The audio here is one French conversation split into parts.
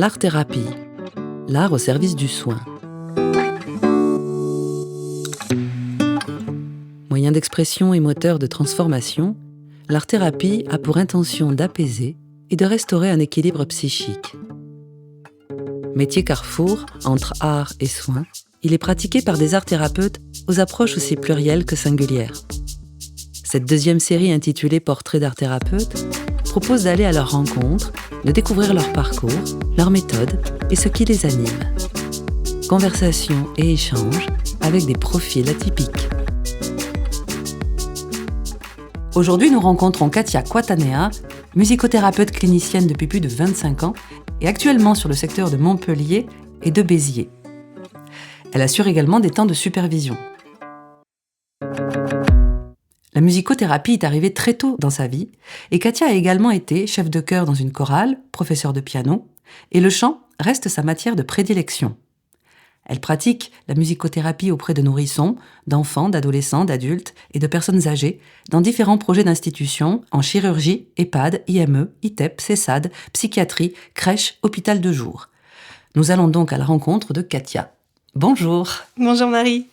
l'art-thérapie, l'art au service du soin. Moyen d'expression et moteur de transformation, l'art-thérapie a pour intention d'apaiser et de restaurer un équilibre psychique. Métier carrefour entre art et soin, il est pratiqué par des art-thérapeutes aux approches aussi plurielles que singulières. Cette deuxième série intitulée Portrait d'art-thérapeute propose d'aller à leur rencontre, de découvrir leur parcours, leurs méthodes et ce qui les anime. Conversations et échanges avec des profils atypiques. Aujourd'hui, nous rencontrons Katia Quatanea, musicothérapeute clinicienne depuis plus de 25 ans et actuellement sur le secteur de Montpellier et de Béziers. Elle assure également des temps de supervision. La musicothérapie est arrivée très tôt dans sa vie et Katia a également été chef de chœur dans une chorale, professeure de piano, et le chant reste sa matière de prédilection. Elle pratique la musicothérapie auprès de nourrissons, d'enfants, d'adolescents, d'adultes et de personnes âgées dans différents projets d'institutions en chirurgie, EHPAD, IME, ITEP, CESAD, psychiatrie, crèche, hôpital de jour. Nous allons donc à la rencontre de Katia. Bonjour. Bonjour Marie.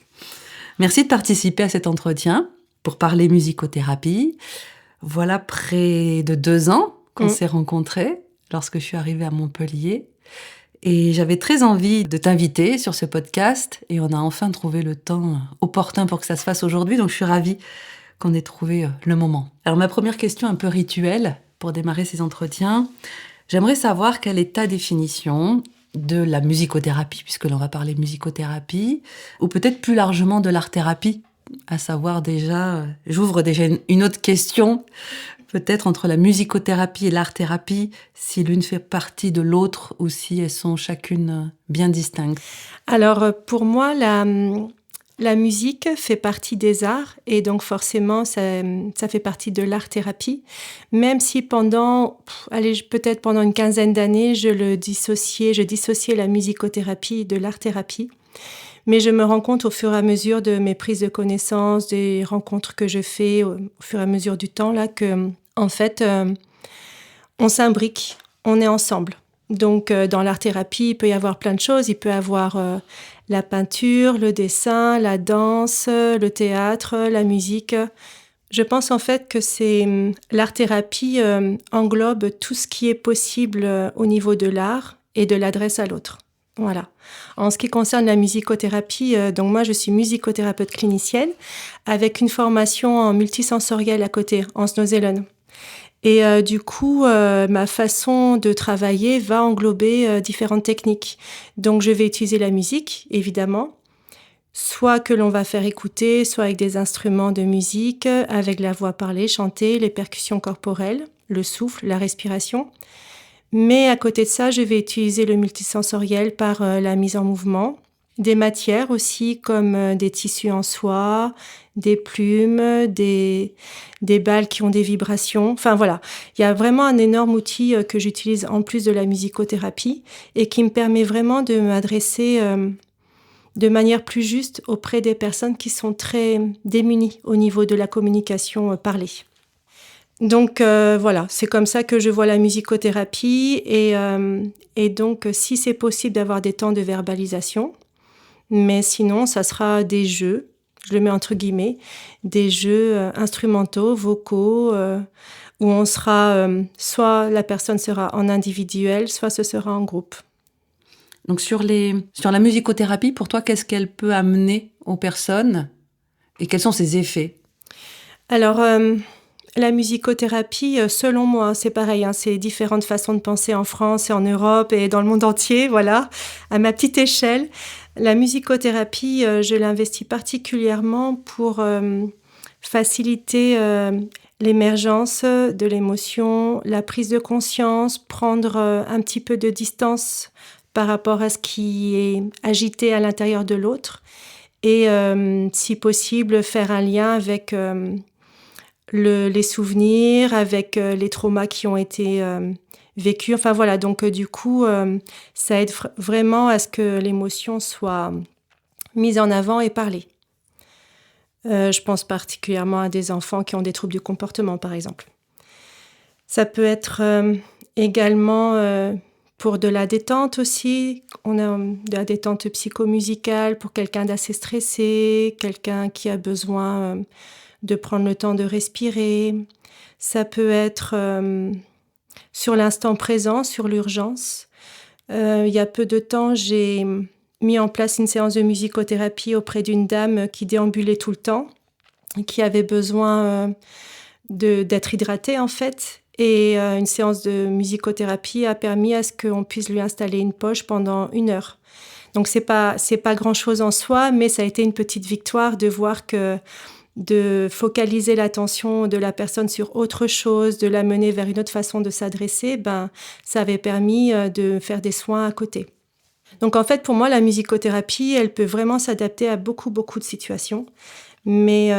Merci de participer à cet entretien pour parler musicothérapie. Voilà près de 2 ans qu'on s'est rencontrés lorsque je suis arrivée à Montpellier. Et j'avais très envie de t'inviter sur ce podcast et on a enfin trouvé le temps opportun pour que ça se fasse aujourd'hui. Donc je suis ravie qu'on ait trouvé le moment. Alors ma première question un peu rituelle pour démarrer ces entretiens. J'aimerais savoir quelle est ta définition de la musicothérapie, puisque l'on va parler musicothérapie, ou peut-être plus largement de l'art-thérapie, à savoir déjà, j'ouvre déjà une autre question, peut-être entre la musicothérapie et l'art-thérapie, si l'une fait partie de l'autre ou si elles sont chacune bien distinctes. Alors pour moi, la musique fait partie des arts et donc forcément ça fait partie de l'art-thérapie, même si peut-être pendant une quinzaine d'années, je dissociais la musicothérapie de l'art-thérapie. Mais je me rends compte au fur et à mesure de mes prises de connaissances, des rencontres que je fais au fur et à mesure du temps, là, que, en fait, on s'imbrique, on est ensemble. Donc, dans l'art-thérapie, il peut y avoir plein de choses. Il peut y avoir la peinture, le dessin, la danse, le théâtre, la musique. Je pense en fait que l'art-thérapie englobe tout ce qui est possible au niveau de l'art et de l'adresse à l'autre. Voilà. En ce qui concerne la musicothérapie, donc moi je suis musicothérapeute clinicienne avec une formation en multisensoriel à côté, en Snozelen. Et du coup, ma façon de travailler va englober différentes techniques. Donc je vais utiliser la musique, évidemment, soit que l'on va faire écouter, soit avec des instruments de musique, avec la voix parlée, chantée, les percussions corporelles, le souffle, la respiration. Mais à côté de ça, je vais utiliser le multisensoriel par la mise en mouvement. Des matières aussi comme des tissus en soie, des plumes, des balles qui ont des vibrations. Enfin voilà, il y a vraiment un énorme outil que j'utilise en plus de la musicothérapie et qui me permet vraiment de m'adresser de manière plus juste auprès des personnes qui sont très démunies au niveau de la communication parlée. Donc voilà, c'est comme ça que je vois la musicothérapie et donc si c'est possible d'avoir des temps de verbalisation, mais sinon ça sera des jeux, je le mets entre guillemets, des jeux instrumentaux, vocaux, où on sera, soit la personne sera en individuel, soit ce sera en groupe. Donc sur la musicothérapie, pour toi, qu'est-ce qu'elle peut amener aux personnes et quels sont ses effets ? Alors la musicothérapie, selon moi, c'est pareil, c'est différentes façons de penser en France et en Europe et dans le monde entier, voilà, à ma petite échelle. La musicothérapie, je l'investis particulièrement pour faciliter l'émergence de l'émotion, la prise de conscience, prendre un petit peu de distance par rapport à ce qui est agité à l'intérieur de l'autre et, si possible, faire un lien avec les souvenirs, avec les traumas qui ont été vécus. Enfin voilà, donc du coup, ça aide vraiment à ce que l'émotion soit mise en avant et parlée. Je pense particulièrement à des enfants qui ont des troubles du comportement, par exemple. Ça peut être également Pour de la détente aussi, on a de la détente psychomusicale pour quelqu'un d'assez stressé, quelqu'un qui a besoin de prendre le temps de respirer. Ça peut être sur l'instant présent, sur l'urgence. Il y a peu de temps, j'ai mis en place une séance de musicothérapie auprès d'une dame qui déambulait tout le temps, qui avait besoin d'être hydratée en fait. Et une séance de musicothérapie a permis à ce qu'on puisse lui installer une poche pendant 1 heure. Donc c'est pas grand-chose en soi, mais ça a été une petite victoire de voir que de focaliser l'attention de la personne sur autre chose, de la mener vers une autre façon de s'adresser, ça avait permis de faire des soins à côté. Donc en fait, pour moi, la musicothérapie, elle peut vraiment s'adapter à beaucoup, beaucoup de situations. Mais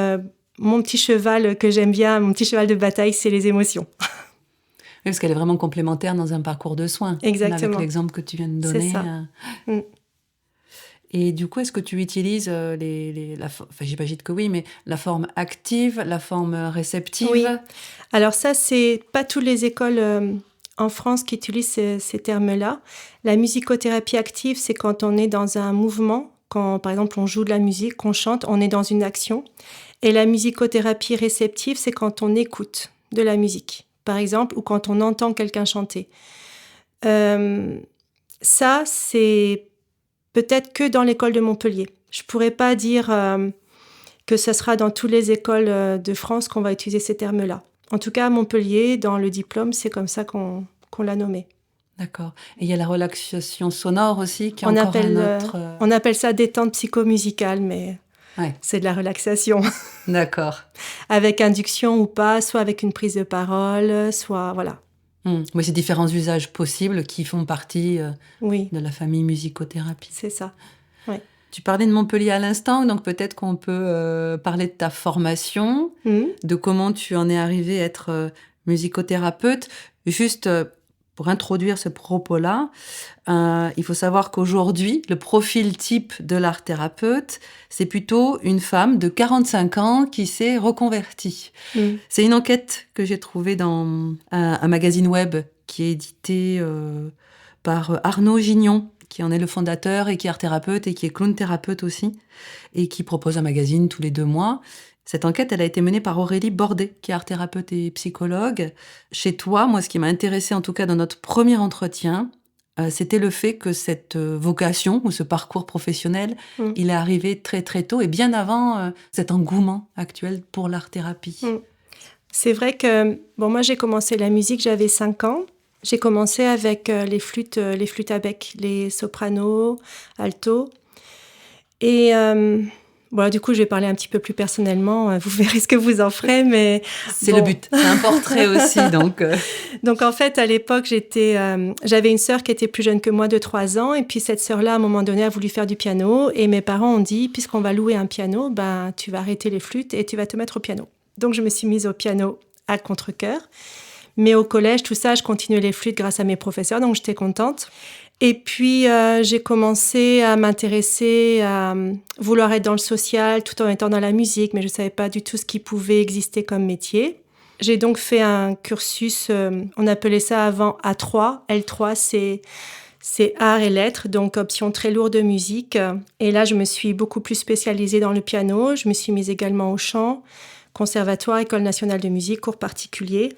mon petit cheval que j'aime bien, mon petit cheval de bataille, c'est les émotions. Oui, parce qu'elle est vraiment complémentaire dans un parcours de soins. Exactement. Avec l'exemple que tu viens de donner. C'est ça. Et du coup, est-ce que tu utilises j'imagine que oui, mais la forme active, la forme réceptive? Oui. Alors ça, c'est pas toutes les écoles en France qui utilisent ces termes-là. La musicothérapie active, c'est quand on est dans un mouvement, quand par exemple on joue de la musique, qu'on chante, on est dans une action. Et la musicothérapie réceptive, c'est quand on écoute de la musique, par exemple, ou quand on entend quelqu'un chanter. Ça, c'est peut-être que dans l'école de Montpellier. Je pourrais pas dire que ce sera dans toutes les écoles de France qu'on va utiliser ces termes-là. En tout cas, à Montpellier, dans le diplôme, c'est comme ça qu'on l'a nommé. D'accord. Et il y a la relaxation sonore aussi, qui est on encore appelle, un autre... On appelle ça détente psychomusicale, mais ouais. C'est de la relaxation. D'accord. Avec induction ou pas, soit avec une prise de parole, soit... voilà. Oui, c'est différents usages possibles qui font partie oui. de la famille musicothérapie. C'est ça, oui. Tu parlais de Montpellier à l'instant, donc peut-être qu'on peut parler de ta formation, de comment tu en es arrivée à être musicothérapeute. Juste pour introduire ce propos-là, il faut savoir qu'aujourd'hui, le profil type de l'art-thérapeute, c'est plutôt une femme de 45 ans qui s'est reconvertie. C'est une enquête que j'ai trouvée dans un magazine web qui est édité par Arnaud Gignon, qui en est le fondateur et qui est art-thérapeute et qui est clown-thérapeute aussi, et qui propose un magazine tous les 2 mois. Cette enquête, elle a été menée par Aurélie Bordet, qui est art-thérapeute et psychologue. Chez toi, moi, ce qui m'a intéressée, en tout cas dans notre premier entretien, c'était le fait que cette vocation ou ce parcours professionnel, il est arrivé très très tôt et bien avant cet engouement actuel pour l'art-thérapie. C'est vrai que, moi j'ai commencé la musique, j'avais 5 ans. J'ai commencé avec les flûtes à bec, les sopranos, altos. Et du coup, je vais parler un petit peu plus personnellement. Vous verrez ce que vous en ferez, mais... C'est le but, c'est un portrait aussi, donc... Donc, en fait, à l'époque, j'avais une sœur qui était plus jeune que moi de 3 ans. Et puis, cette sœur-là, à un moment donné, a voulu faire du piano. Et mes parents ont dit, puisqu'on va louer un piano, tu vas arrêter les flûtes et tu vas te mettre au piano. Donc, je me suis mise au piano à contre-cœur. Mais au collège, tout ça, je continuais les flûtes grâce à mes professeurs, donc j'étais contente. Et puis, j'ai commencé à m'intéresser, à vouloir être dans le social tout en étant dans la musique, mais je ne savais pas du tout ce qui pouvait exister comme métier. J'ai donc fait un cursus, on appelait ça avant A3. L3, c'est art et lettres, donc option très lourde de musique. Et là, je me suis beaucoup plus spécialisée dans le piano. Je me suis mise également au chant, conservatoire, école nationale de musique, cours particuliers.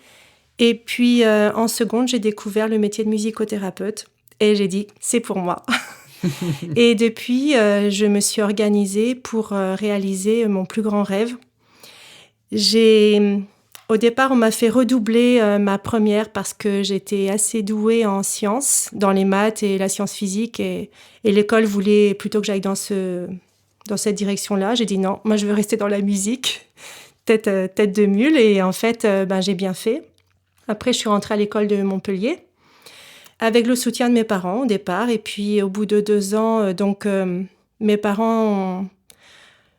Et puis, en seconde, j'ai découvert le métier de musicothérapeute et j'ai dit, c'est pour moi. Et depuis, je me suis organisée pour réaliser mon plus grand rêve. Au départ, on m'a fait redoubler ma première parce que j'étais assez douée en sciences, dans les maths et la science physique. Et l'école voulait plutôt que j'aille dans cette direction-là. J'ai dit non, moi je veux rester dans la musique, tête de mule. Et en fait, j'ai bien fait. Après, je suis rentrée à l'école de Montpellier avec le soutien de mes parents au départ. Et puis, au bout de 2 ans, mes parents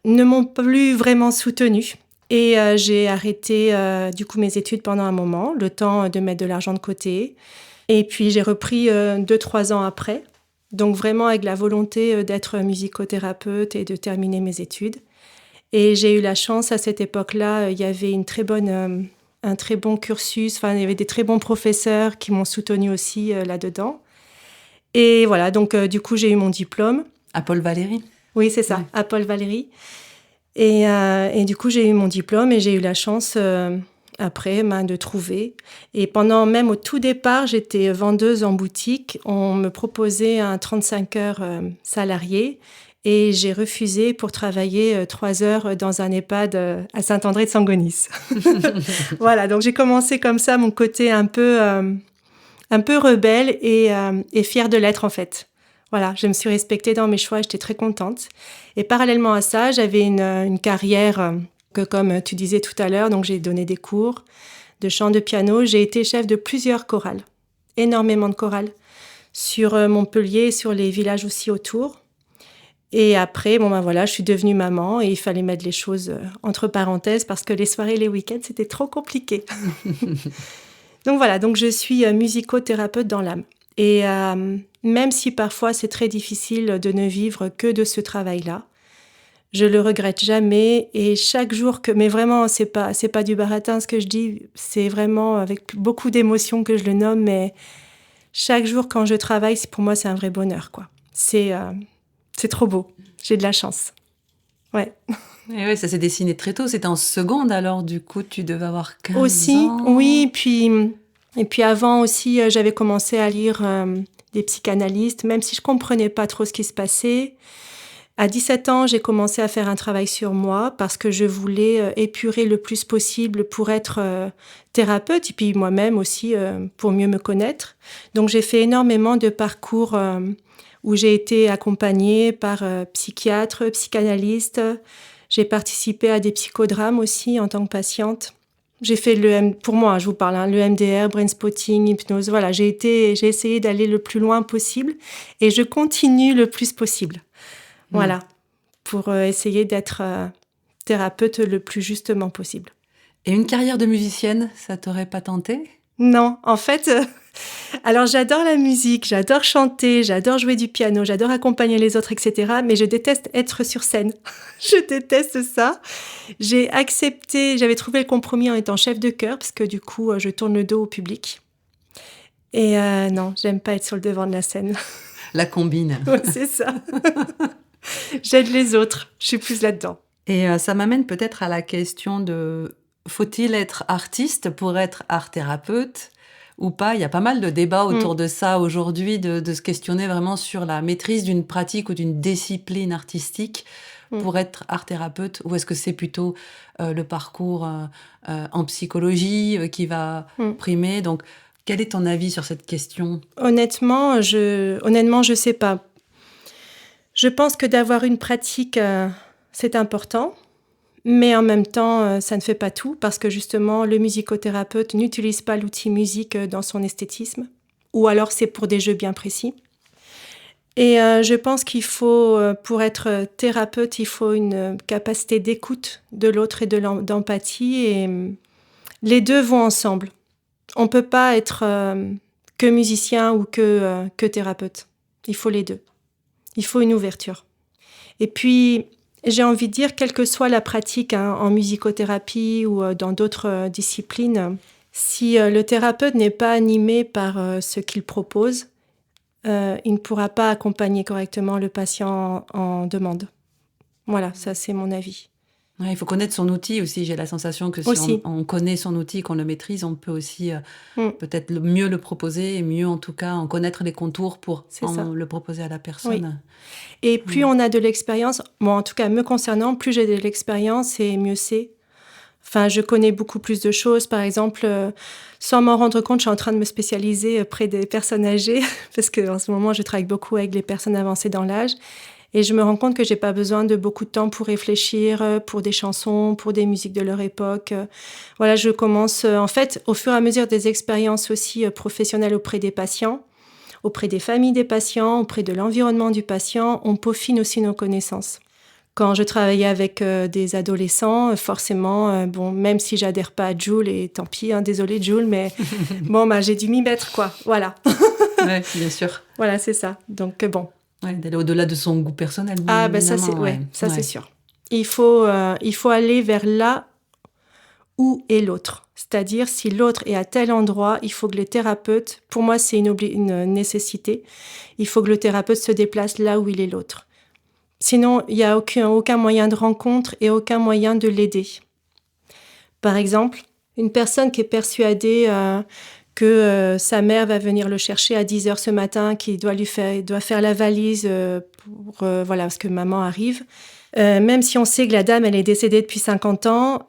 ne m'ont plus vraiment soutenue. Et j'ai arrêté du coup mes études pendant un moment, le temps de mettre de l'argent de côté. Et puis, j'ai repris 2-3 ans après. Donc, vraiment avec la volonté d'être musicothérapeute et de terminer mes études. Et j'ai eu la chance, à cette époque-là, il y avait un très bon cursus. Enfin, il y avait des très bons professeurs qui m'ont soutenue aussi là-dedans. Et voilà, donc du coup, j'ai eu mon diplôme. À Paul Valéry? Oui, c'est ça, à Paul Valéry. Et du coup, j'ai eu mon diplôme et j'ai eu la chance après de trouver. Et même au tout départ, j'étais vendeuse en boutique. On me proposait un 35 heures salarié et j'ai refusé pour travailler 3 heures dans un EHPAD à Saint-André-de-Sangonis. Voilà, donc j'ai commencé comme ça mon côté un peu rebelle et fière de l'être en fait. Voilà, je me suis respectée dans mes choix et j'étais très contente. Et parallèlement à ça, j'avais une carrière que, comme tu disais tout à l'heure, donc j'ai donné des cours de chant, de piano. J'ai été chef de plusieurs chorales, énormément de chorales, sur Montpellier, sur les villages aussi autour. Et après, voilà, je suis devenue maman et il fallait mettre les choses entre parenthèses parce que les soirées et les week-ends, c'était trop compliqué. Donc voilà, donc je suis musicothérapeute dans l'âme. Et même si parfois c'est très difficile de ne vivre que de ce travail-là, je le regrette jamais. Et chaque jour mais vraiment, c'est pas du baratin ce que je dis, c'est vraiment avec beaucoup d'émotion que je le nomme, mais chaque jour quand je travaille, pour moi, c'est un vrai bonheur, quoi. C'est trop beau. J'ai de la chance. Ouais. Et oui, ça s'est dessiné très tôt. C'était en seconde, alors, du coup, tu devais avoir 15 aussi, ans. Oui, et puis avant aussi, j'avais commencé à lire des psychanalystes, même si je comprenais pas trop ce qui se passait. À 17 ans, j'ai commencé à faire un travail sur moi parce que je voulais épurer le plus possible pour être thérapeute et puis moi-même aussi pour mieux me connaître. Donc, j'ai fait énormément de parcours où j'ai été accompagnée par psychiatres, psychanalystes. J'ai participé à des psychodrames aussi en tant que patiente. J'ai fait pour moi, je vous parle, le MDR, brain spotting, hypnose. Voilà, j'ai essayé d'aller le plus loin possible et je continue le plus possible. Voilà, pour essayer d'être thérapeute le plus justement possible. Et une carrière de musicienne, ça t'aurait pas tenté? Non, en fait, alors j'adore la musique, j'adore chanter, j'adore jouer du piano, j'adore accompagner les autres, etc. Mais je déteste être sur scène. Je déteste ça. J'avais trouvé le compromis en étant chef de chœur, parce que du coup, je tourne le dos au public. Et non, j'aime pas être sur le devant de la scène. La combine. Ouais, c'est ça. J'aide les autres, je suis plus là-dedans. Et ça m'amène peut-être à la question de faut-il être artiste pour être art-thérapeute ou pas? Il y a pas mal de débats autour de ça aujourd'hui, de se questionner vraiment sur la maîtrise d'une pratique ou d'une discipline artistique pour être art-thérapeute, ou est-ce que c'est plutôt le parcours en psychologie qui va primer? Donc, quel est ton avis sur cette question? Honnêtement, je sais pas. Je pense que d'avoir une pratique, c'est important, mais en même temps, ça ne fait pas tout, parce que justement, le musicothérapeute n'utilise pas l'outil musique dans son esthétisme, ou alors c'est pour des jeux bien précis. Et je pense qu'il faut, pour être thérapeute, il faut une capacité d'écoute de l'autre et d'empathie, et les deux vont ensemble. On ne peut pas être que musicien ou que thérapeute. Il faut les deux. Il faut une ouverture. Et puis, j'ai envie de dire, quelle que soit la pratique en musicothérapie ou dans d'autres disciplines, si le thérapeute n'est pas animé par ce qu'il propose, il ne pourra pas accompagner correctement le patient en demande. Voilà, ça c'est mon avis. Ouais, il faut connaître son outil aussi. J'ai la sensation que si on connaît son outil, qu'on le maîtrise, on peut aussi peut-être mieux le proposer et mieux en tout cas en connaître les contours pour le proposer à la personne. Oui. Et plus on a de l'expérience, moi en tout cas me concernant, plus j'ai de l'expérience et mieux c'est. Enfin, je connais beaucoup plus de choses. Par exemple, sans m'en rendre compte, je suis en train de me spécialiser près des personnes âgées parce qu'en ce moment, je travaille beaucoup avec les personnes avancées dans l'âge. Et je me rends compte que j'ai pas besoin de beaucoup de temps pour réfléchir, pour des chansons, pour des musiques de leur époque. Voilà, je commence, en fait, au fur et à mesure des expériences aussi professionnelles auprès des patients, auprès des familles des patients, auprès de l'environnement du patient, on peaufine aussi nos connaissances. Quand je travaillais avec des adolescents, forcément, même si j'adhère pas à Joule, et tant pis, désolée Joule, mais j'ai dû m'y mettre, quoi. Voilà. Oui, bien sûr. Voilà, c'est ça. Donc, bon. Ouais, d'aller au-delà de son goût personnel. Ah, ça c'est sûr. Il faut aller vers là où est l'autre. C'est-à-dire, si l'autre est à tel endroit, il faut que le thérapeute, pour moi c'est une nécessité, il faut que le thérapeute se déplace là où il est l'autre. Sinon, il n'y a aucun moyen de rencontre et aucun moyen de l'aider. Par exemple, une personne qui est persuadée que sa mère va venir le chercher à 10h ce matin, qu'il doit faire la valise parce que maman arrive. Même si on sait que la dame, elle est décédée depuis 50 ans,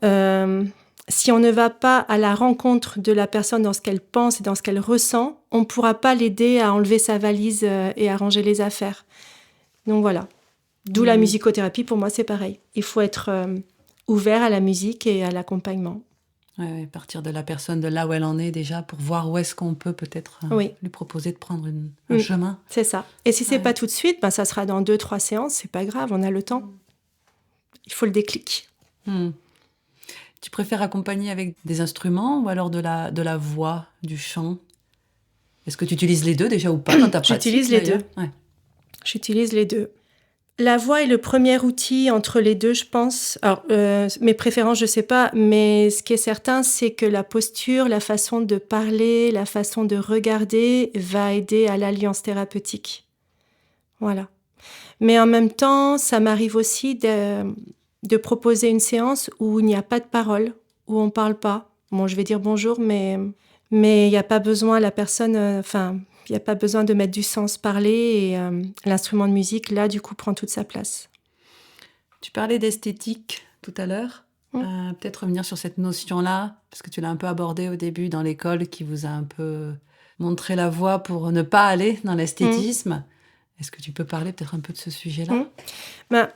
si on ne va pas à la rencontre de la personne dans ce qu'elle pense et dans ce qu'elle ressent, on ne pourra pas l'aider à enlever sa valise et à ranger les affaires. Donc voilà. D'où la musicothérapie, pour moi, c'est pareil. Il faut être ouvert à la musique et à l'accompagnement. Ouais, partir de la personne, de là où elle en est déjà, pour voir où est-ce qu'on peut peut-être lui proposer de prendre un chemin. C'est ça. Et si c'est pas tout de suite, ça sera dans 2-3 séances, c'est pas grave, on a le temps. Il faut le déclic. Tu préfères accompagner avec des instruments ou alors de la voix, du chant? Est-ce que tu utilises les deux déjà ou pas dans ta pratique? J'utilise les deux. Ouais. J'utilise les deux. La voix est le premier outil entre les deux, je pense. Alors, mes préférences, je sais pas, mais ce qui est certain, c'est que la posture, la façon de parler, la façon de regarder va aider à l'alliance thérapeutique. Voilà. Mais en même temps, ça m'arrive aussi de proposer une séance où il n'y a pas de parole, où on parle pas. Bon, je vais dire bonjour, mais il n'y a pas besoin, la personne... il n'y a pas besoin de mettre du sens parler et l'instrument de musique, là, du coup, prend toute sa place. Tu parlais d'esthétique tout à l'heure. Peut-être revenir sur cette notion-là, parce que tu l'as un peu abordée au début dans l'école, qui vous a un peu montré la voie pour ne pas aller dans l'esthétisme. Est-ce que tu peux parler peut-être un peu de ce sujet-là?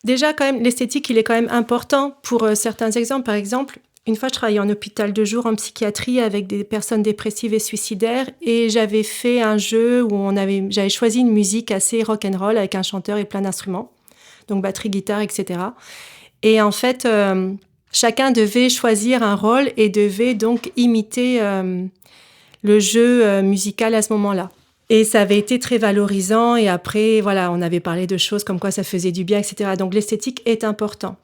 Déjà, quand même, l'esthétique, il est quand même important pour certains exemples. Par exemple, une fois, je travaillais en hôpital de jour en psychiatrie avec des personnes dépressives et suicidaires et j'avais fait un jeu où j'avais choisi une musique assez rock'n'roll avec un chanteur et plein d'instruments, donc batterie, guitare, etc. Et en fait, chacun devait choisir un rôle et devait donc imiter le jeu musical à ce moment-là. Et ça avait été très valorisant et après, on avait parlé de choses comme quoi ça faisait du bien, etc. Donc l'esthétique est important.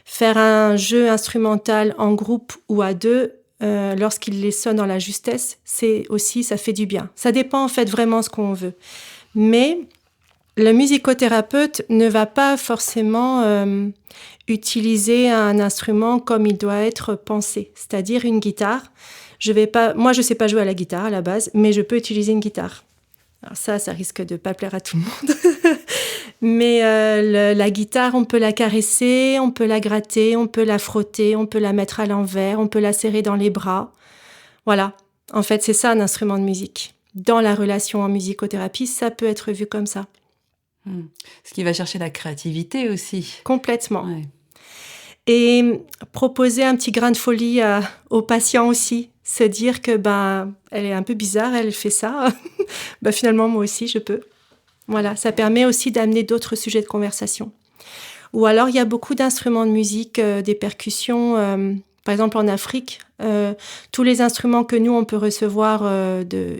Faire un jeu instrumental en groupe ou à deux, lorsqu'il les sonne dans la justesse, ça fait du bien. Ça dépend en fait vraiment ce qu'on veut. Mais le musicothérapeute ne va pas forcément utiliser un instrument comme il doit être pensé, c'est-à-dire une guitare. Moi, je sais pas jouer à la guitare à la base, mais je peux utiliser une guitare. Alors ça risque de pas plaire à tout le monde. Mais la guitare, on peut la caresser, on peut la gratter, on peut la frotter, on peut la mettre à l'envers, on peut la serrer dans les bras. Voilà. En fait, c'est ça un instrument de musique. Dans la relation en musicothérapie, ça peut être vu comme ça. Ce qui va chercher la créativité aussi. Complètement. Ouais. Et proposer un petit grain de folie aux patients aussi. Se dire que elle est un peu bizarre, elle fait ça. Finalement, moi aussi, je peux. Voilà, ça permet aussi d'amener d'autres sujets de conversation. Ou alors, il y a beaucoup d'instruments de musique, des percussions. Par exemple, en Afrique, tous les instruments que nous, on peut recevoir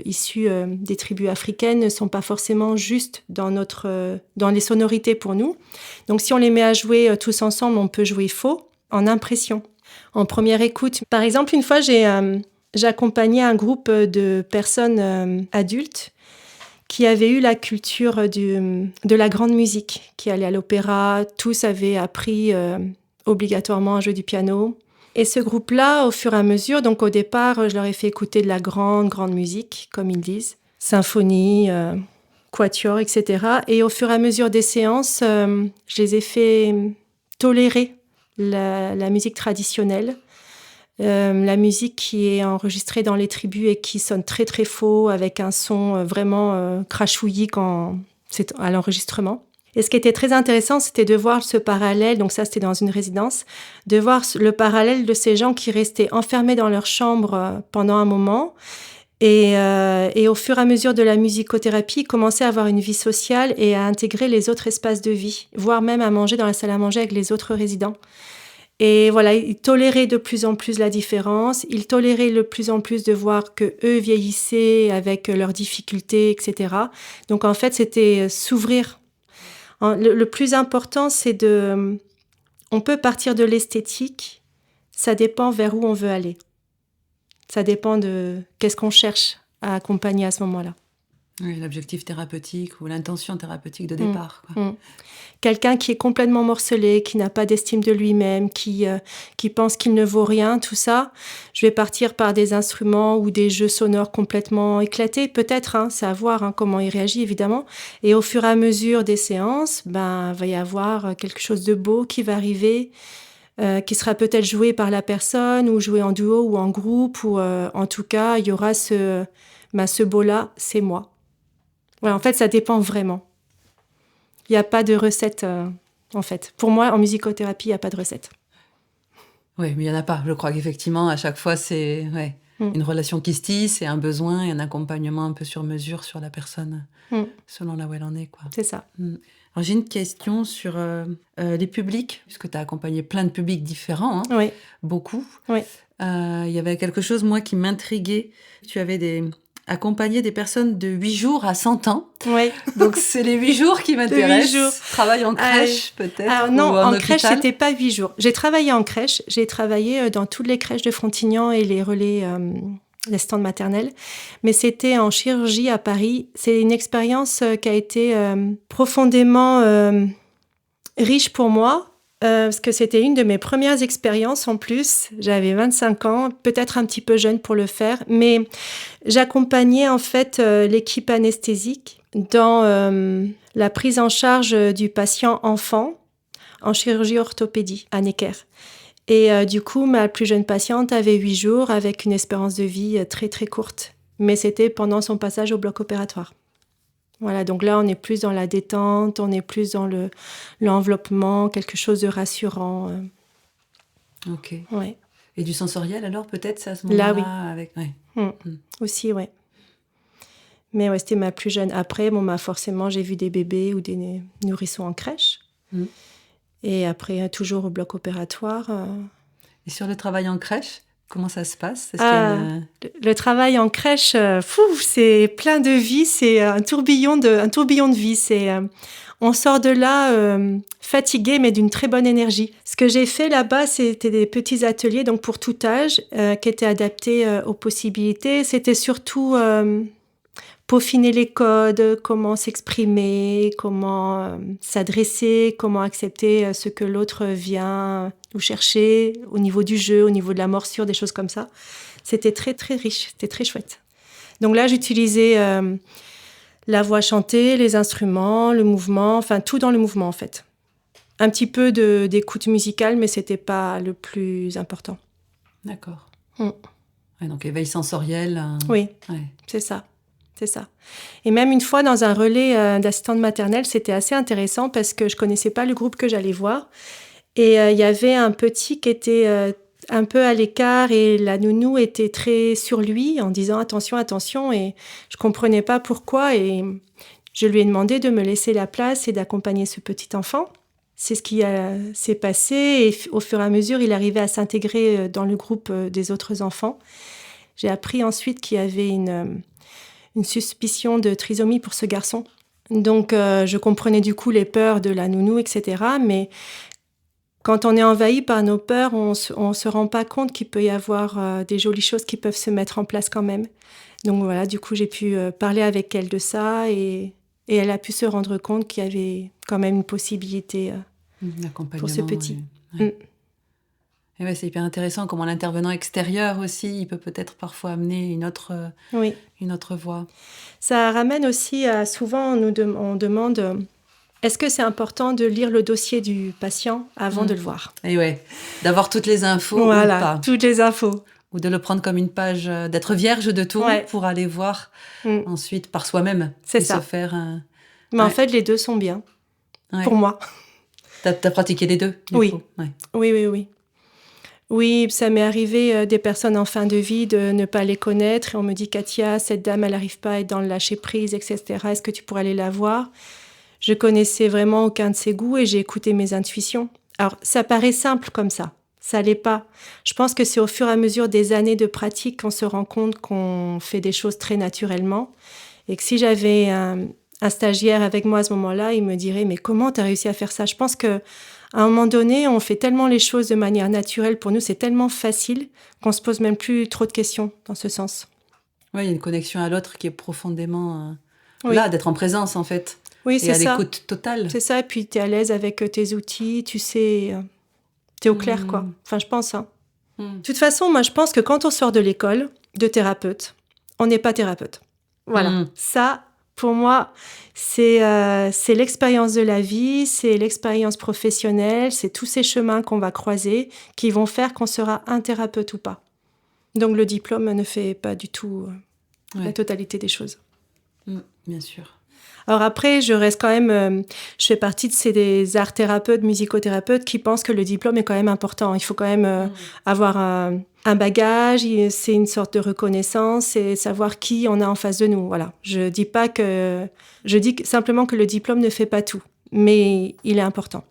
issus des tribus africaines ne sont pas forcément justes dans les sonorités pour nous. Donc, si on les met à jouer tous ensemble, on peut jouer faux, en impression, en première écoute. Par exemple, une fois, j'accompagnais un groupe de personnes adultes qui avaient eu la culture de la grande musique, qui allaient à l'opéra, tous avaient appris obligatoirement à jouer du piano. Et ce groupe-là, au fur et à mesure, donc au départ, je leur ai fait écouter de la grande musique, comme ils disent, symphonie, quatuor, etc. Et au fur et à mesure des séances, je les ai fait tolérer la musique traditionnelle, la musique qui est enregistrée dans les tribus et qui sonne très très faux, avec un son vraiment crachouillis quand c'est à l'enregistrement. Et ce qui était très intéressant, c'était de voir ce parallèle, donc ça c'était dans une résidence, de voir le parallèle de ces gens qui restaient enfermés dans leur chambre pendant un moment et au fur et à mesure de la musicothérapie, commençaient à avoir une vie sociale et à intégrer les autres espaces de vie, voire même à manger dans la salle à manger avec les autres résidents. Et voilà, ils toléraient de plus en plus la différence, ils toléraient de plus en plus de voir que eux vieillissaient avec leurs difficultés, etc. Donc en fait, c'était s'ouvrir. Le plus important, c'est on peut partir de l'esthétique ça dépend vers où on veut aller. Ça dépend de qu'est-ce qu'on cherche à accompagner à ce moment-là. Oui, l'objectif thérapeutique ou l'intention thérapeutique de départ, quoi. Quelqu'un qui est complètement morcelé, qui n'a pas d'estime de lui-même, qui pense qu'il ne vaut rien, tout ça, je vais partir par des instruments ou des jeux sonores complètement éclatés, peut-être, c'est à voir comment il réagit, évidemment. Et au fur et à mesure des séances, va y avoir quelque chose de beau qui va arriver, qui sera peut-être joué par la personne, ou joué en duo ou en groupe, ou en tout cas, il y aura ce beau-là, c'est moi. Voilà, en fait, ça dépend vraiment. Il n'y a pas de recette, en fait. Pour moi, en musicothérapie, il n'y a pas de recette. Oui, mais il n'y en a pas. Je crois qu'effectivement, à chaque fois, c'est une relation qui se tisse et un besoin et un accompagnement un peu sur mesure sur la personne, selon là où elle en est, quoi. C'est ça. Alors, j'ai une question sur les publics, puisque tu as accompagné plein de publics différents, Oui. Beaucoup. Oui. Il y avait quelque chose, moi, qui m'intriguait. Tu avais accompagné des personnes de 8 jours à 100 ans. Oui. Donc, c'est les 8 jours qui m'intéressent. 8 jours. Travail en crèche, peut-être. Alors non, ou en crèche, c'était pas 8 jours. J'ai travaillé en crèche. J'ai travaillé dans toutes les crèches de Frontignan et les relais, les stands maternels. Mais c'était en chirurgie à Paris. C'est une expérience qui a été profondément riche pour moi. Parce que c'était une de mes premières expériences en plus. J'avais 25 ans, peut-être un petit peu jeune pour le faire, mais j'accompagnais en fait l'équipe anesthésique dans la prise en charge du patient enfant en chirurgie orthopédie à Necker. Et du coup, ma plus jeune patiente avait 8 jours avec une espérance de vie très très courte. Mais c'était pendant son passage au bloc opératoire. Voilà, donc là, on est plus dans la détente, on est plus dans l'enveloppement, quelque chose de rassurant. Ok. Ouais. Et du sensoriel, alors, peut-être, c'est à ce moment-là? Là, oui. Aussi, ouais. Mais ouais, c'était ma plus jeune. Après, forcément, j'ai vu des bébés ou des nourrissons en crèche. Et après, toujours au bloc opératoire. Et sur le travail en crèche, comment ça se passe? Le travail en crèche, c'est plein de vie, c'est un tourbillon de vie. On sort de là fatigué, mais d'une très bonne énergie. Ce que j'ai fait là-bas, c'était des petits ateliers, donc pour tout âge, qui étaient adaptés aux possibilités. C'était surtout peaufiner les codes, comment s'exprimer, comment s'adresser, comment accepter ce que l'autre vient nous chercher au niveau du jeu, au niveau de la morsure, des choses comme ça. C'était très, très riche, c'était très chouette. Donc là, j'utilisais la voix chantée, les instruments, le mouvement, enfin tout dans le mouvement en fait. Un petit peu d'écoute musicale, mais c'était pas le plus important. D'accord. Ouais, donc éveil sensoriel. Oui, c'est ça. C'est ça. Et même une fois, dans un relais d'assistante maternelle, c'était assez intéressant parce que je connaissais pas le groupe que j'allais voir. Et il y avait un petit qui était un peu à l'écart et la nounou était très sur lui en disant « attention, attention ». Et je comprenais pas pourquoi. Et je lui ai demandé de me laisser la place et d'accompagner ce petit enfant. C'est ce qui s'est passé. Et au fur et à mesure, il arrivait à s'intégrer dans le groupe des autres enfants. J'ai appris ensuite qu'il y avait une suspicion de trisomie pour ce garçon. Donc, je comprenais du coup les peurs de la nounou, etc. Mais quand on est envahi par nos peurs, on se rend pas compte qu'il peut y avoir des jolies choses qui peuvent se mettre en place quand même. Donc voilà, du coup, j'ai pu parler avec elle de ça et elle a pu se rendre compte qu'il y avait quand même une possibilité pour ce petit. Et ouais, c'est hyper intéressant comment l'intervenant extérieur aussi, il peut peut-être parfois amener une autre voix. Ça ramène aussi souvent, on demande est-ce que c'est important de lire le dossier du patient avant de le voir? Et ouais, d'avoir toutes les infos ou pas. Toutes les infos. Ou de le prendre comme une page, d'être vierge de tout pour aller voir ensuite par soi-même. C'est ça. Se faire Mais en fait, les deux sont bien, pour moi. T'as pratiqué les deux, du coup. Oui. Oui, ça m'est arrivé des personnes en fin de vie de ne pas les connaître. Et on me dit, Katia, cette dame, elle n'arrive pas à être dans le lâcher-prise, etc. Est-ce que tu pourrais aller la voir? Je connaissais vraiment aucun de ses goûts et j'ai écouté mes intuitions. Alors, ça paraît simple comme ça. Ça l'est pas. Je pense que c'est au fur et à mesure des années de pratique qu'on se rend compte qu'on fait des choses très naturellement. Et que si j'avais un stagiaire avec moi à ce moment-là, il me dirait « Mais comment tu as réussi à faire ça ?» Je pense que À un moment donné, on fait tellement les choses de manière naturelle. Pour nous, c'est tellement facile qu'on se pose même plus trop de questions dans ce sens. Oui, il y a une connexion à l'autre qui est profondément Oui. là, d'être en présence en fait. Oui, et c'est à ça. l'écoute totale. C'est ça, et puis tu es à l'aise avec tes outils, tu sais, tu es au clair, quoi. Enfin, je pense. Hein. De toute façon, moi, je pense que quand on sort de l'école de thérapeute, on n'est pas thérapeute. Voilà. Ça, pour moi, c'est l'expérience de la vie, c'est l'expérience professionnelle, c'est tous ces chemins qu'on va croiser qui vont faire qu'on sera un thérapeute ou pas. Donc, le diplôme ne fait pas du tout la totalité des choses. Bien sûr. Alors après, je reste quand même... je fais partie de ces art thérapeutes, musicothérapeutes qui pensent que le diplôme est quand même important. Il faut quand même avoir un bagage, c'est une sorte de reconnaissance et savoir qui on a en face de nous. Voilà. Je dis simplement que le diplôme ne fait pas tout, mais il est important.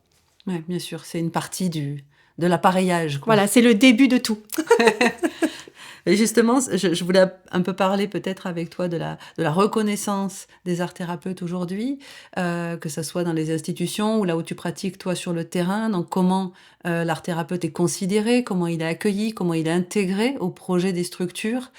Oui, bien sûr. C'est une partie de l'appareillage, quoi. Voilà, c'est le début de tout. Et justement, je voulais un peu parler peut-être avec toi de la reconnaissance des arts thérapeutes aujourd'hui, que ce soit dans les institutions ou là où tu pratiques toi sur le terrain. Donc comment l'art thérapeute est considéré, comment il est accueilli, comment il est intégré au projet des structures,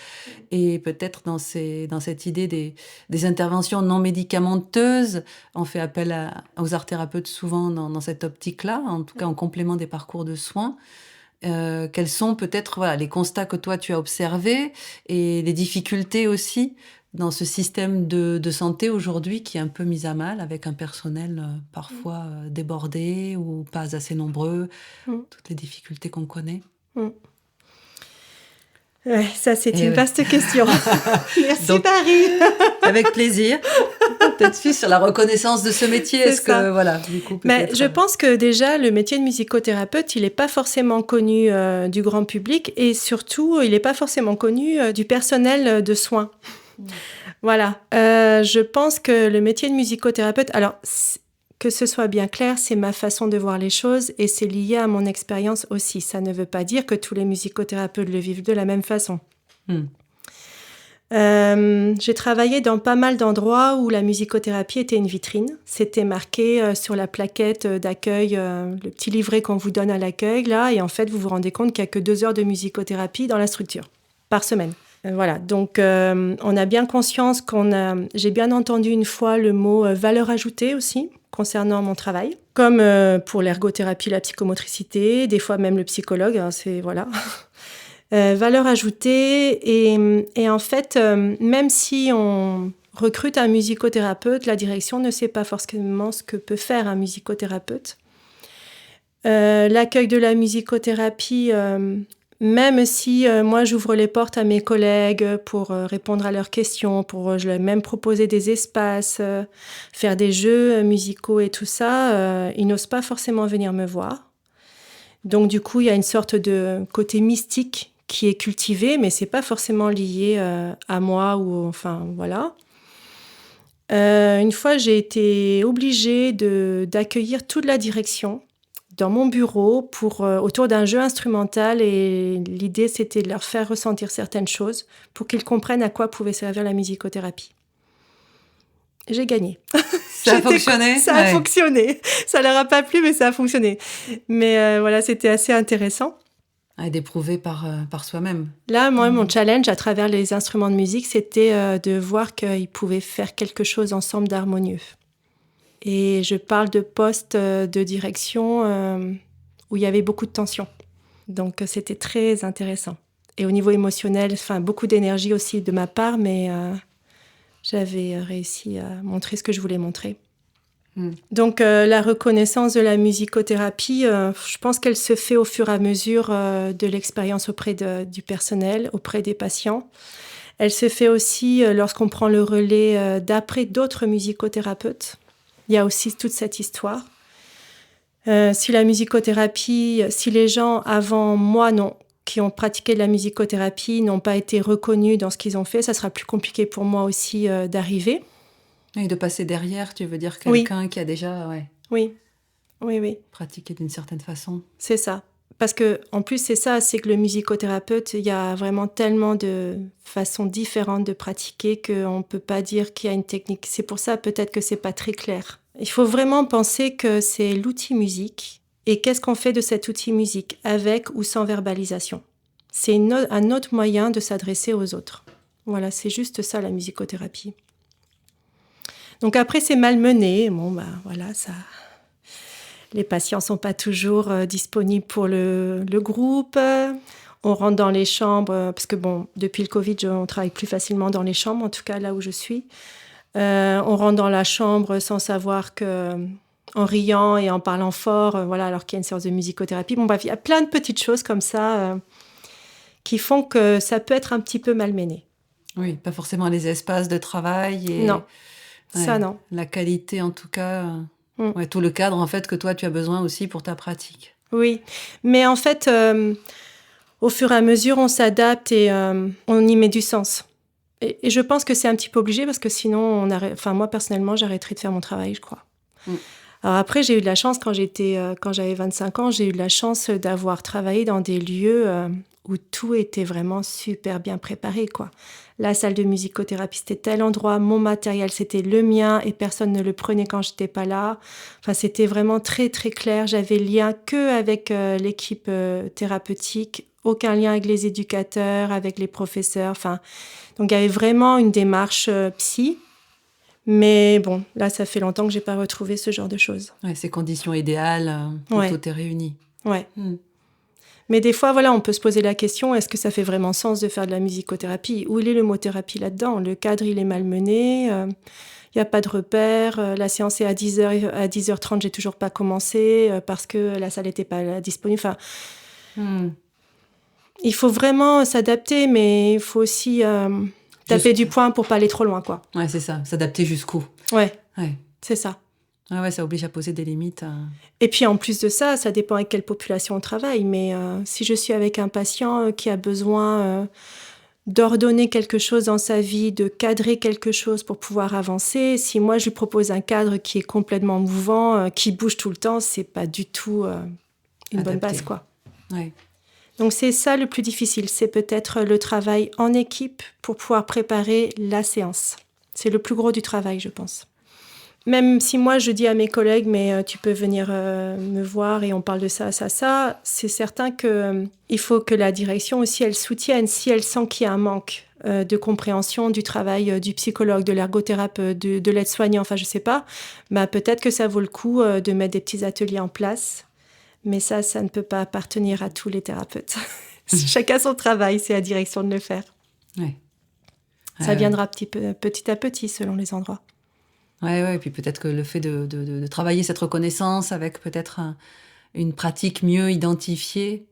et peut-être dans cette idée des interventions non médicamenteuses, on fait appel aux arts thérapeutes souvent dans cette optique-là, en tout cas en complément des parcours de soins. Quels sont peut-être les constats que toi tu as observés et les difficultés aussi dans ce système de santé aujourd'hui qui est un peu mis à mal avec un personnel parfois débordé ou pas assez nombreux, toutes les difficultés qu'on connaît. Ouais, ça c'est une vaste question. Merci donc, Paris. Avec plaisir. Peut-être sur la reconnaissance de ce métier. Est-ce que voilà, du coup, mais je pense que déjà le métier de musicothérapeute, il n'est pas forcément connu du grand public et surtout, il n'est pas forcément connu du personnel de soins. Voilà. Je pense que le métier de musicothérapeute, alors que ce soit bien clair, c'est ma façon de voir les choses et c'est lié à mon expérience aussi. Ça ne veut pas dire que tous les musicothérapeutes le vivent de la même façon. J'ai travaillé dans pas mal d'endroits où la musicothérapie était une vitrine. C'était marqué sur la plaquette d'accueil, le petit livret qu'on vous donne à l'accueil, là, et en fait, vous vous rendez compte qu'il n'y a que 2 heures de musicothérapie dans la structure, par semaine. Voilà, donc on a bien conscience j'ai bien entendu une fois le mot valeur ajoutée aussi, concernant mon travail, comme pour l'ergothérapie, la psychomotricité, des fois même le psychologue, hein, c'est voilà... valeur ajoutée et en fait, même si on recrute un musicothérapeute, la direction ne sait pas forcément ce que peut faire un musicothérapeute. L'accueil de la musicothérapie, même si moi j'ouvre les portes à mes collègues pour répondre à leurs questions, je leur ai même proposé des espaces, faire des jeux musicaux et tout ça, ils n'osent pas forcément venir me voir. Donc du coup, il y a une sorte de côté mystique qui est cultivé, mais c'est pas forcément lié à moi ou enfin voilà. Une fois, j'ai été obligée d'accueillir toute la direction dans mon bureau autour d'un jeu instrumental et l'idée c'était de leur faire ressentir certaines choses pour qu'ils comprennent à quoi pouvait servir la musicothérapie. J'ai gagné. Ça a fonctionné. Ça a fonctionné. Ça leur a pas plu, mais ça a fonctionné. Mais voilà, c'était assez intéressant. D'éprouver par soi-même. Là, moi, mon challenge à travers les instruments de musique, c'était de voir qu'ils pouvaient faire quelque chose ensemble d'harmonieux. Et je parle de postes de direction où il y avait beaucoup de tension. Donc, c'était très intéressant. Et au niveau émotionnel, beaucoup d'énergie aussi de ma part, mais j'avais réussi à montrer ce que je voulais montrer. Donc, la reconnaissance de la musicothérapie, je pense qu'elle se fait au fur et à mesure de l'expérience auprès du personnel, auprès des patients. Elle se fait aussi lorsqu'on prend le relais d'après d'autres musicothérapeutes. Il y a aussi toute cette histoire. Si la musicothérapie, si les gens avant moi qui ont pratiqué de la musicothérapie n'ont pas été reconnus dans ce qu'ils ont fait, ça sera plus compliqué pour moi aussi d'arriver. Et de passer derrière, tu veux dire quelqu'un qui a déjà oui. pratiqué d'une certaine façon. C'est ça. Parce que en plus, c'est que le musicothérapeute, il y a vraiment tellement de façons différentes de pratiquer qu'on ne peut pas dire qu'il y a une technique. C'est pour ça peut-être que c'est pas très clair. Il faut vraiment penser que c'est l'outil musique Et qu'est-ce qu'on fait de cet outil musique, avec ou sans verbalisation? C'est un autre moyen de s'adresser aux autres. Voilà, c'est juste ça, la musicothérapie. Donc après, c'est malmené. Bon, voilà, ça... Les patients sont pas toujours disponibles pour le groupe. On rentre dans les chambres, parce que depuis le Covid, on travaille plus facilement dans les chambres, en tout cas là où je suis. On rentre dans la chambre sans savoir en riant et en parlant fort, alors qu'il y a une séance de musicothérapie. Bref, il y a plein de petites choses comme ça qui font que ça peut être un petit peu malmené. Oui, pas forcément les espaces de travail. Non, ça non. La qualité en tout cas, tout le cadre en fait que toi tu as besoin aussi pour ta pratique. Oui, mais en fait, au fur et à mesure, on s'adapte et on y met du sens. Et je pense que c'est un petit peu obligé parce que sinon, moi personnellement, j'arrêterais de faire mon travail, je crois. Alors après, j'ai eu de la chance quand j'avais 25 ans, j'ai eu de la chance d'avoir travaillé dans des lieux où tout était vraiment super bien préparé, quoi. La salle de musicothérapie, c'était tel endroit, mon matériel, c'était le mien et personne ne le prenait quand j'étais pas là. Enfin, c'était vraiment très, très clair. J'avais lien que avec l'équipe thérapeutique, aucun lien avec les éducateurs, avec les professeurs. Enfin, donc il y avait vraiment une démarche psy. Mais bon, là, ça fait longtemps que j'ai pas retrouvé ce genre de choses. Ouais, ces conditions idéales où tout est réuni. Ouais. Mais des fois, on peut se poser la question, est-ce que ça fait vraiment sens de faire de la musicothérapie? Où est le mot thérapie là-dedans? Le cadre, il est malmené, il n'y a pas de repère, la séance est à 10h, à 10h30, j'ai toujours pas commencé parce que la salle n'était pas disponible. Enfin, il faut vraiment s'adapter, mais il faut aussi taper du poing pour pas aller trop loin, quoi. Ouais, c'est ça, s'adapter jusqu'où. Ouais. C'est ça. Ouais, ça oblige à poser des limites. Et puis en plus de ça, ça dépend avec quelle population on travaille. Mais si je suis avec un patient qui a besoin d'ordonner quelque chose dans sa vie, de cadrer quelque chose pour pouvoir avancer, si moi je lui propose un cadre qui est complètement mouvant, qui bouge tout le temps, c'est pas du tout une bonne base, quoi. Ouais. Donc c'est ça le plus difficile, c'est peut-être le travail en équipe pour pouvoir préparer la séance. C'est le plus gros du travail, je pense. Même si moi, je dis à mes collègues, mais tu peux venir me voir et on parle de ça, c'est certain qu'il faut que la direction aussi, elle soutienne. Si elle sent qu'il y a un manque de compréhension du travail du psychologue, de l'ergothérapeute, de l'aide-soignant, enfin, je sais pas, peut-être que ça vaut le coup de mettre des petits ateliers en place. Mais ça ne peut pas appartenir à tous les thérapeutes. Chacun son travail, c'est la direction de le faire. Ouais. Ça viendra petit à petit, selon les endroits. Ouais, et puis peut-être que le fait de travailler cette reconnaissance avec peut-être une pratique mieux identifiée.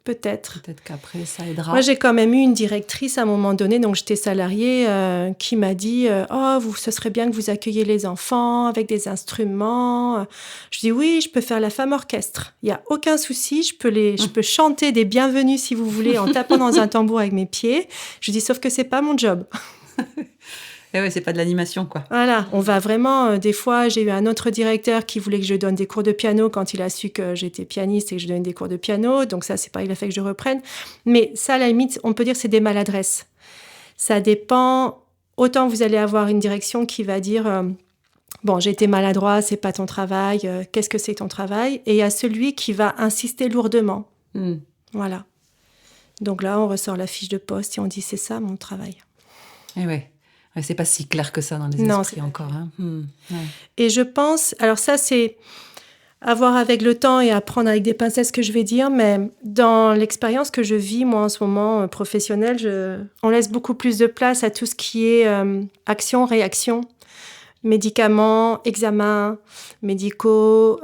Peut-être. Peut-être qu'après, ça aidera. Moi, j'ai quand même eu une directrice à un moment donné, donc j'étais salariée, qui m'a dit ce serait bien que vous accueilliez les enfants avec des instruments. Je dis oui, je peux faire la femme orchestre. Il n'y a aucun souci, je peux chanter des bienvenus si vous voulez en tapant dans un tambour avec mes pieds. Je dis sauf que c'est pas mon job. Et ouais, c'est pas de l'animation, quoi. Voilà, on va vraiment... des fois, j'ai eu un autre directeur qui voulait que je donne des cours de piano quand il a su que j'étais pianiste et que je donnais des cours de piano. Donc ça, c'est pareil, il a fait que je reprenne. Mais ça, à la limite, on peut dire que c'est des maladresses. Ça dépend... Autant vous allez avoir une direction qui va dire... j'ai été maladroit, c'est pas ton travail. Qu'est-ce que c'est ton travail? Et il y a celui qui va insister lourdement. Voilà. Donc là, on ressort la fiche de poste et on dit c'est ça mon travail. Et ouais. C'est pas si clair que ça dans les esprits encore. Hein. Et je pense... Alors ça, c'est à voir avec le temps et à prendre avec des pincettes ce que je vais dire, mais dans l'expérience que je vis, moi, en ce moment, professionnelle, on laisse beaucoup plus de place à tout ce qui est action, réaction, médicaments, examens médicaux.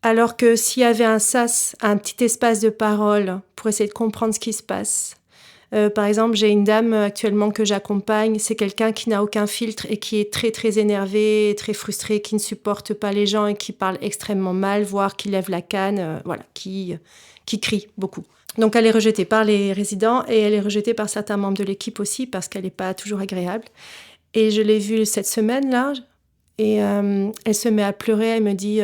Alors que s'il y avait un sas, un petit espace de parole pour essayer de comprendre ce qui se passe... par exemple, j'ai une dame actuellement que j'accompagne. C'est quelqu'un qui n'a aucun filtre et qui est très, très énervé, très frustré, qui ne supporte pas les gens et qui parle extrêmement mal, voire qui lève la canne, qui crie beaucoup. Donc, elle est rejetée par les résidents et elle est rejetée par certains membres de l'équipe aussi parce qu'elle n'est pas toujours agréable. Et je l'ai vue cette semaine-là et elle se met à pleurer. Elle me dit...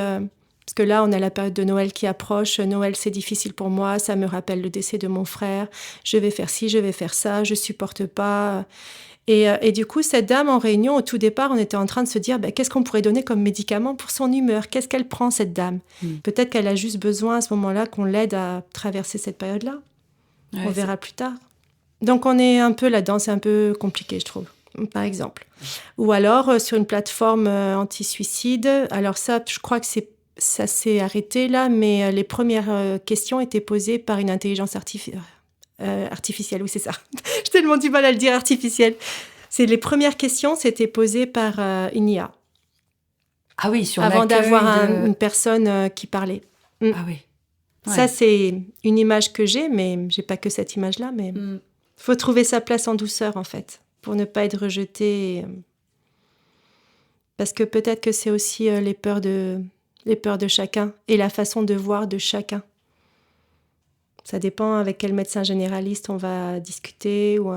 Parce que là, on a la période de Noël qui approche. Noël, c'est difficile pour moi. Ça me rappelle le décès de mon frère. Je vais faire ci, je vais faire ça. Je supporte pas. Et du coup, cette dame en réunion, au tout départ, on était en train de se dire qu'est-ce qu'on pourrait donner comme médicament pour son humeur? Qu'est-ce qu'elle prend, cette dame? Peut-être qu'elle a juste besoin à ce moment-là qu'on l'aide à traverser cette période-là. Ouais, on verra plus tard. Donc, on est un peu là-dedans. C'est un peu compliqué, je trouve, par exemple. Ou alors, sur une plateforme anti-suicide. Alors ça, je crois que ça s'est arrêté là, mais les premières questions étaient posées par une intelligence artificielle. Oui, c'est ça. J'ai tellement du mal à le dire, artificielle. Les premières questions, c'était posées par une IA. Ah oui, sur avant d'avoir une personne qui parlait. Ah oui. Ouais. Ça, c'est une image que j'ai, mais j'ai pas que cette image-là. Mais faut trouver sa place en douceur, en fait, pour ne pas être rejeté. Parce que peut-être que c'est aussi les peurs de chacun et la façon de voir de chacun. Ça dépend avec quel médecin généraliste on va discuter. Ou,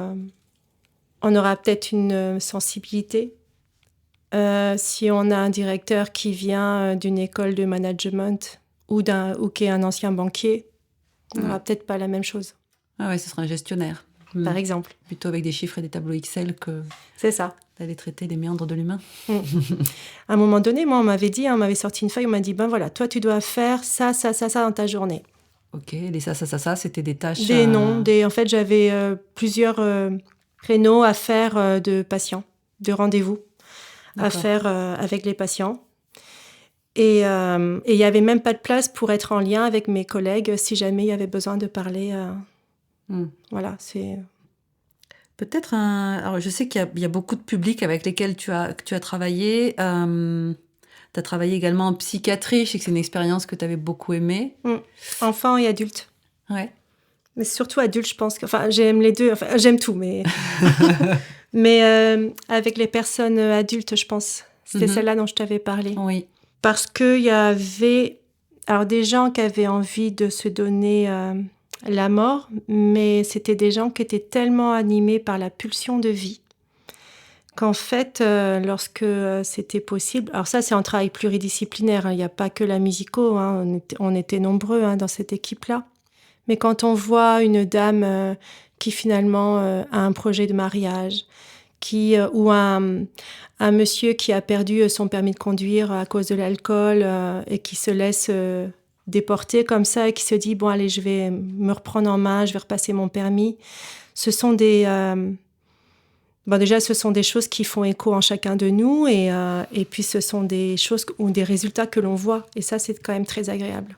on aura peut-être une sensibilité. Si on a un directeur qui vient d'une école de management ou qui est un ancien banquier, on n'aura peut-être pas la même chose. Ah ouais, ce sera un gestionnaire. Par exemple. Plutôt avec des chiffres et des tableaux Excel que... C'est ça. D'aller traiter les méandres de l'humain. À un moment donné, moi, on m'avait sorti une feuille, on m'a dit, voilà, toi, tu dois faire ça dans ta journée. Ok, les ça, c'était des tâches... En fait, j'avais plusieurs créneaux à faire de patients, de rendez-vous à faire avec les patients. Et il n'y avait même pas de place pour être en lien avec mes collègues si jamais il y avait besoin de parler. Voilà, c'est... Peut-être Alors, je sais qu'il y a beaucoup de publics avec lesquels tu as travaillé. Tu as travaillé également en psychiatrie. Je sais que c'est une expérience que tu avais beaucoup aimée. Enfants et adultes. Ouais. Mais surtout adultes, je pense. J'aime les deux. Enfin, j'aime tout, mais... mais avec les personnes adultes, je pense. C'était celle-là dont je t'avais parlé. Oui. Parce qu'il y avait des gens qui avaient envie de se donner la mort, mais c'était des gens qui étaient tellement animés par la pulsion de vie qu'en fait, lorsque c'était possible... Alors ça, c'est un travail pluridisciplinaire. Il n'y a pas que la musico. On était nombreux dans cette équipe-là. Mais quand on voit une dame qui finalement a un projet de mariage, ou un monsieur qui a perdu son permis de conduire à cause de l'alcool et qui se laisse déporter comme ça et qui se dit, bon allez, je vais me reprendre en main, je vais repasser mon permis. Ce sont déjà, ce sont des choses qui font écho en chacun de nous et puis ce sont des choses ou des résultats que l'on voit. Et ça, c'est quand même très agréable.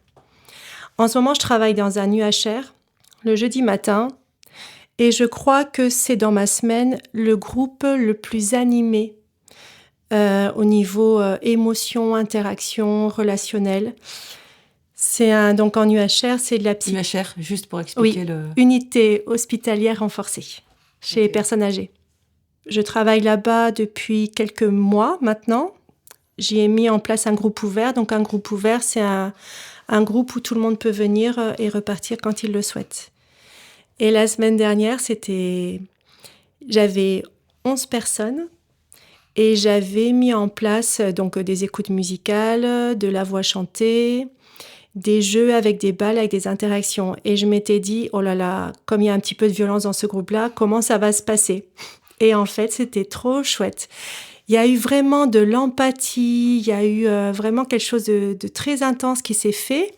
En ce moment, je travaille dans un UHR le jeudi matin et je crois que c'est dans ma semaine le groupe le plus animé au niveau émotion, interaction, relationnel. Donc en UHR, c'est de la psy. UHR, juste pour expliquer Unité hospitalière renforcée chez les personnes âgées. Je travaille là-bas depuis quelques mois maintenant. J'y ai mis en place un groupe ouvert. Donc un groupe ouvert, c'est un groupe où tout le monde peut venir et repartir quand il le souhaite. Et la semaine dernière, j'avais 11 personnes et j'avais mis en place donc des écoutes musicales, de la voix chantée, des jeux avec des balles, avec des interactions. Et je m'étais dit, oh là là, comme il y a un petit peu de violence dans ce groupe-là, comment ça va se passer? Et en fait, c'était trop chouette. Il y a eu vraiment de l'empathie, il y a eu vraiment quelque chose de très intense qui s'est fait.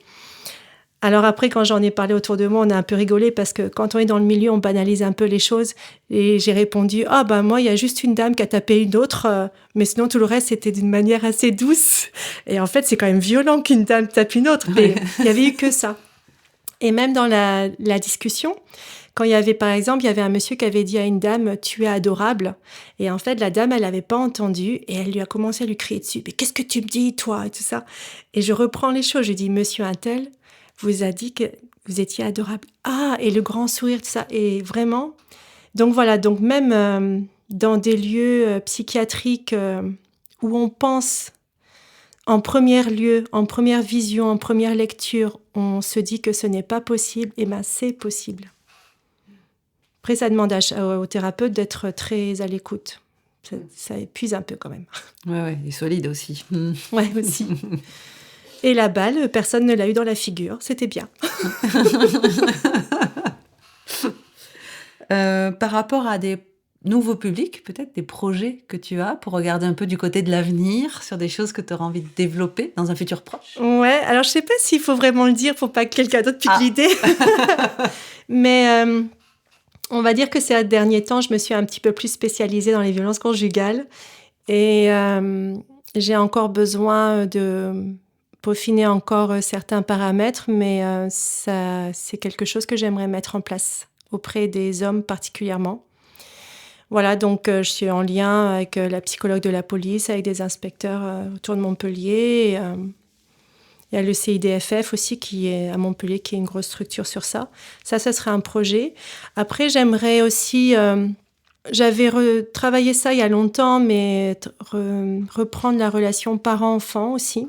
Alors après, quand j'en ai parlé autour de moi, on a un peu rigolé parce que quand on est dans le milieu, on banalise un peu les choses. Et j'ai répondu, moi, il y a juste une dame qui a tapé une autre, mais sinon tout le reste, c'était d'une manière assez douce. Et en fait, c'est quand même violent qu'une dame tape une autre, mais il n'y avait eu que ça. Et même dans la discussion, quand il y avait, par exemple, il y avait un monsieur qui avait dit à une dame « Tu es adorable ». Et en fait, la dame, elle n'avait pas entendu et elle lui a commencé à lui crier dessus « Mais qu'est-ce que tu me dis, toi ?» et tout ça. Et je reprends les choses. Je dis « Monsieur Untel vous a dit que vous étiez adorable. » Ah, et le grand sourire, tout ça. Et vraiment, donc voilà, donc même dans des lieux psychiatriques où on pense en premier lieu, en première vision, en première lecture, on se dit que ce n'est pas possible, et bien c'est possible. Après, ça demande au thérapeute d'être très à l'écoute. Ça épuise un peu quand même. Ouais, et solide aussi. Ouais, aussi. Et la balle, personne ne l'a eu dans la figure. C'était bien. Par rapport à des nouveaux publics, peut-être des projets que tu as pour regarder un peu du côté de l'avenir, sur des choses que tu auras envie de développer dans un futur proche? Ouais, alors je sais pas s'il faut vraiment le dire pour pas que quelqu'un d'autre pique l'idée. Mais on va dire que ces derniers temps, je me suis un petit peu plus spécialisée dans les violences conjugales. Et j'ai encore besoin de peaufiner encore certains paramètres, mais c'est quelque chose que j'aimerais mettre en place auprès des hommes particulièrement. Voilà, donc je suis en lien avec la psychologue de la police, avec des inspecteurs autour de Montpellier. Il y a le CIDFF aussi qui est à Montpellier, qui est une grosse structure sur ça. Ça serait un projet. Après, j'aimerais aussi... J'avais travaillé ça il y a longtemps, mais reprendre la relation parent-enfant aussi.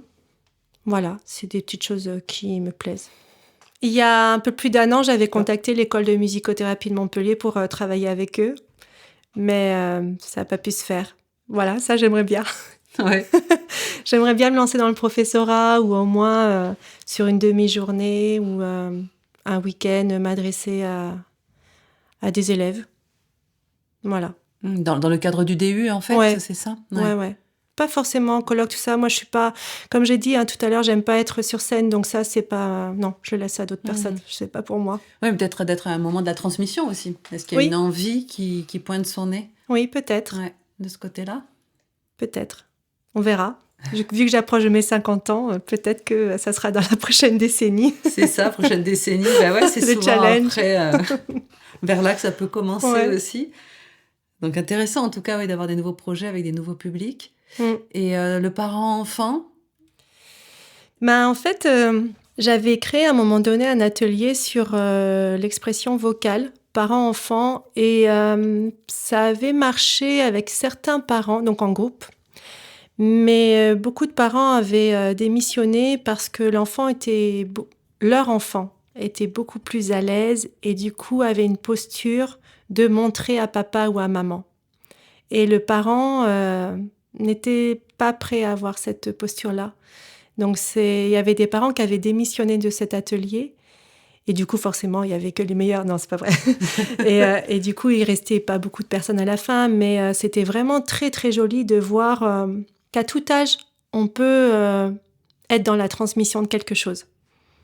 Voilà, c'est des petites choses qui me plaisent. Il y a un peu plus d'1 an, j'avais contacté l'école de musicothérapie de Montpellier pour travailler avec eux, mais ça n'a pas pu se faire. Voilà, ça j'aimerais bien. Ouais. J'aimerais bien me lancer dans le professorat ou au moins sur une demi-journée ou un week-end m'adresser à des élèves. Voilà. Dans le cadre du DU, en fait, ouais. C'est ça? Ouais. Pas forcément colloque, tout ça. Moi, je suis pas... Comme j'ai dit tout à l'heure, j'aime pas être sur scène, donc ça, c'est pas... Non, je laisse à d'autres personnes. C'est pas pour moi. Oui, peut-être d'être à un moment de la transmission aussi. Est-ce qu'il y a une envie qui pointe son nez? Oui, peut-être. Ouais, de ce côté-là? Peut-être. On verra. Vu que j'approche de mes 50 ans, peut-être que ça sera dans la prochaine décennie. C'est ça, prochaine décennie. Bah ouais, c'est souvent challenge. Après, vers là que ça peut commencer aussi. Donc intéressant en tout cas d'avoir des nouveaux projets avec des nouveaux publics. Et le parent-enfant? En fait, j'avais créé à un moment donné un atelier sur l'expression vocale parent-enfant et ça avait marché avec certains parents, donc en groupe. Mais beaucoup de parents avaient démissionné parce que leur enfant était beaucoup plus à l'aise et du coup avait une posture de montrer à papa ou à maman. Et le parent n'était pas prêt à avoir cette posture-là. Donc il y avait des parents qui avaient démissionné de cet atelier. Et du coup, forcément, il n'y avait que les meilleurs. Non, c'est pas vrai. et du coup, il restait pas beaucoup de personnes à la fin. Mais c'était vraiment très, très joli de voir qu'à tout âge, on peut être dans la transmission de quelque chose.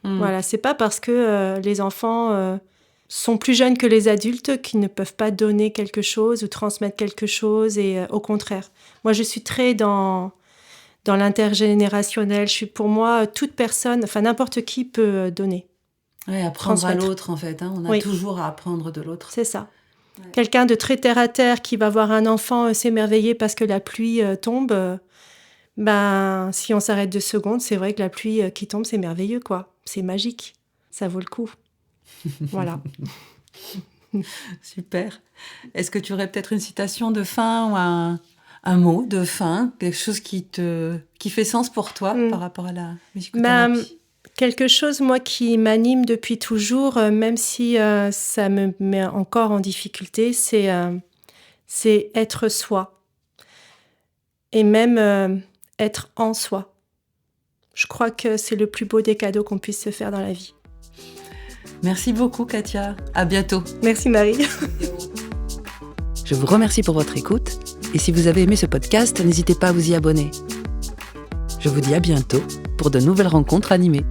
Voilà, c'est pas parce que les enfants sont plus jeunes que les adultes qu'ils ne peuvent pas donner quelque chose ou transmettre quelque chose. Et au contraire, moi, je suis très dans l'intergénérationnel. Pour moi, toute personne, enfin n'importe qui peut donner. Oui, apprendre à l'autre, en fait. Hein. On a toujours à apprendre de l'autre. C'est ça. Ouais. Quelqu'un de très terre-à-terre qui va voir un enfant s'émerveiller parce que la pluie tombe, si on s'arrête 2 secondes, c'est vrai que la pluie qui tombe, c'est merveilleux, quoi. C'est magique. Ça vaut le coup. Voilà. Super. Est-ce que tu aurais peut-être une citation de fin ou un mot de fin, quelque chose qui fait sens pour toi par rapport à la musicothérapie? Quelque chose, moi, qui m'anime depuis toujours, même si ça me met encore en difficulté, c'est être soi. Et même être en soi. Je crois que c'est le plus beau des cadeaux qu'on puisse se faire dans la vie. Merci beaucoup, Katia. À bientôt. Merci, Marie. Je vous remercie pour votre écoute. Et si vous avez aimé ce podcast, n'hésitez pas à vous y abonner. Je vous dis à bientôt pour de nouvelles rencontres animées.